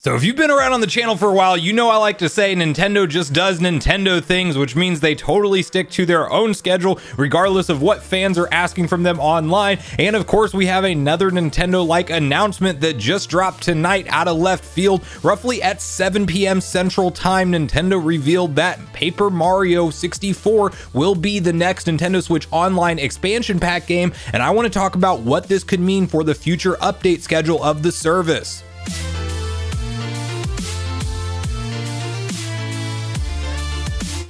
So if you've been around on the channel for a while, you know I like to say Nintendo just does Nintendo things, which means they totally stick to their own schedule, regardless of what fans are asking from them online. And of course, we have another Nintendo-like announcement that just dropped tonight out of left field. Roughly at 7 p.m. Central Time, Nintendo revealed that Paper Mario 64 will be the next Nintendo Switch Online expansion pack game, and I want to talk about what this could mean for the future update schedule of the service.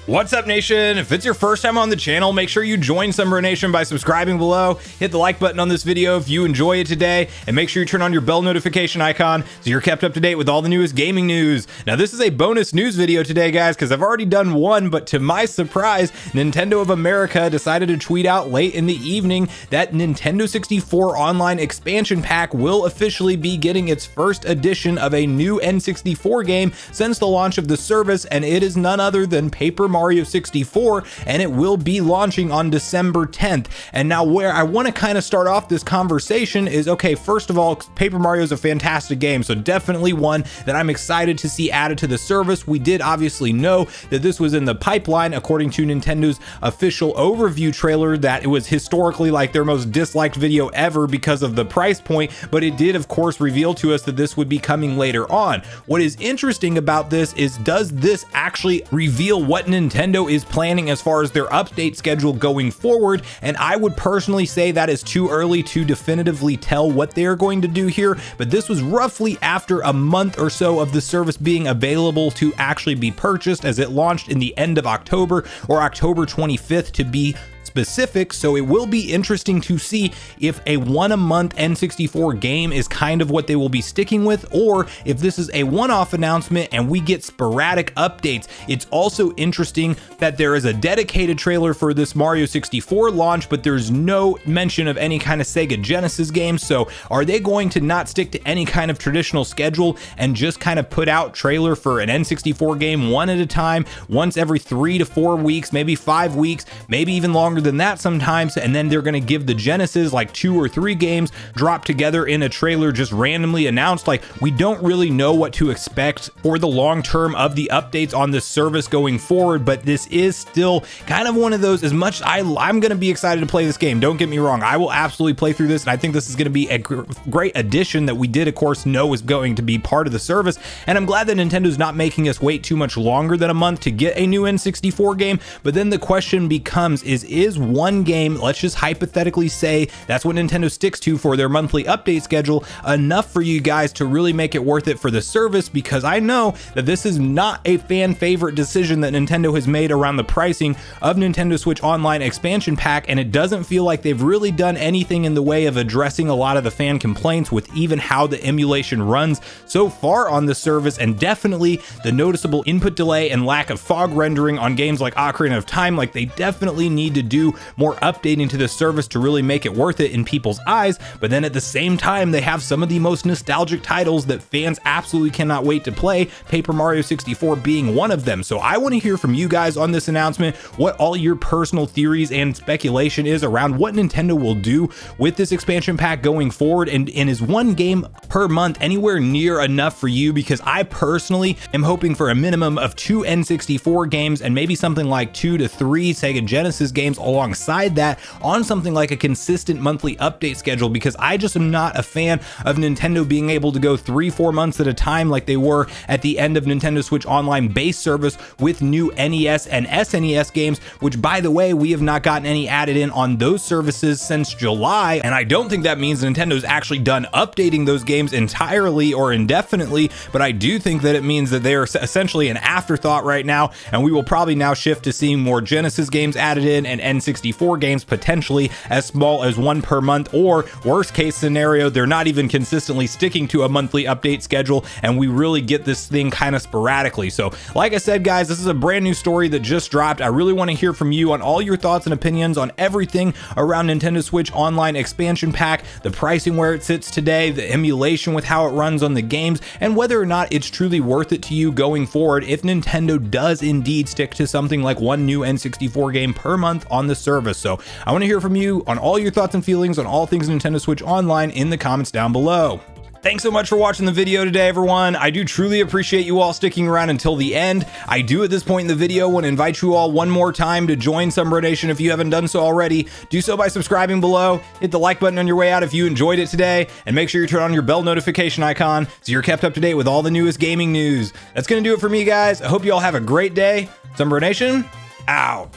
What's up, Nation? If it's your first time on the channel, make sure you join Sunbro Nation by subscribing below. Hit the like button on this video if you enjoy it today, and make sure you turn on your bell notification icon so you're kept up to date with all the newest gaming news. Now, this is a bonus news video today, guys, because I've already done one, but to my surprise, Nintendo of America decided to tweet out late in the evening that Nintendo 64 Online expansion pack will officially be getting its first edition of a new N64 game since the launch of the service, and it is none other than Paper Mario 64, and it will be launching on December 10th. And now where I want to kind of start off this conversation is, okay, first of all, Paper Mario is a fantastic game, so definitely one that I'm excited to see added to the service. We did obviously know that this was in the pipeline, according to Nintendo's official overview trailer, that it was historically like their most disliked video ever because of the price point, but it did of course reveal to us that this would be coming later on. What is interesting about this is, does this actually reveal what Nintendo is planning as far as their update schedule going forward? And I would personally say that is too early to definitively tell what they're going to do here, but this was roughly after a month or so of the service being available to actually be purchased, as it launched in the end of October, or October 25th to be specific. So it will be interesting to see if a one-a-month N64 game is kind of what they will be sticking with, or if this is a one-off announcement and we get sporadic updates. It's also interesting that there is a dedicated trailer for this Mario 64 launch, but there's no mention of any kind of Sega Genesis game. So are they going to not stick to any kind of traditional schedule and just kind of put out trailer for an N64 game one at a time, once every 3 to 4 weeks, maybe 5 weeks, maybe even longer than that sometimes, and then they're going to give the Genesis like 2 or 3 games dropped together in a trailer just randomly announced? Like, we don't really know what to expect for the long term of the updates on this service going forward, but this is still kind of one of those, as much I'm going to be excited to play this game, don't get me wrong, I will absolutely play through this, and I think this is going to be a great addition that we did of course know is going to be part of the service, and I'm glad that Nintendo's not making us wait too much longer than a month to get a new N64 game. But then the question becomes, is one game, let's just hypothetically say that's what Nintendo sticks to for their monthly update schedule, enough for you guys to really make it worth it for the service? Because I know that this is not a fan favorite decision that Nintendo has made around the pricing of Nintendo Switch Online expansion pack, and it doesn't feel like they've really done anything in the way of addressing a lot of the fan complaints with even how the emulation runs so far on the service, and definitely the noticeable input delay and lack of fog rendering on games like Ocarina of Time. Like, they definitely need to do more updating to the service to really make it worth it in people's eyes. But then at the same time, they have some of the most nostalgic titles that fans absolutely cannot wait to play, Paper Mario 64 being one of them. So I want to hear from you guys on this announcement, what all your personal theories and speculation is around what Nintendo will do with this expansion pack going forward, and is one game per month anywhere near enough for you? Because I personally am hoping for a minimum of 2 N64 games and maybe something like 2 to 3 Sega Genesis games alongside that on something like a consistent monthly update schedule, because I just am not a fan of Nintendo being able to go 3-4 months at a time like they were at the end of Nintendo Switch Online base service with new NES and SNES games, which by the way, we have not gotten any added in on those services since July, and I don't think that means Nintendo's actually done updating those games entirely or indefinitely, but I do think that it means that they are essentially an afterthought right now, and we will probably now shift to seeing more Genesis games added in and N64 games potentially as small as 1 per month, or worst case scenario, they're not even consistently sticking to a monthly update schedule and we really get this thing kind of sporadically. So like I said, guys, this is a brand new story that just dropped. I really want to hear from you on all your thoughts and opinions on everything around Nintendo Switch Online expansion pack, the pricing where it sits today, the emulation with how it runs on the games, and whether or not it's truly worth it to you going forward if Nintendo does indeed stick to something like one new N64 game per month on the service. So I want to hear from you on all your thoughts and feelings on all things Nintendo Switch Online in the comments down below. Thanks so much for watching the video today, everyone. I do truly appreciate you all sticking around until the end. I do at this point in the video want to invite you all one more time to join Sunbro Nation if you haven't done so already. Do so by subscribing below, hit the like button on your way out if you enjoyed it today, and make sure you turn on your bell notification icon so you're kept up to date with all the newest gaming news. That's going to do it for me, guys. I hope you all have a great day. Sunbro Nation, out.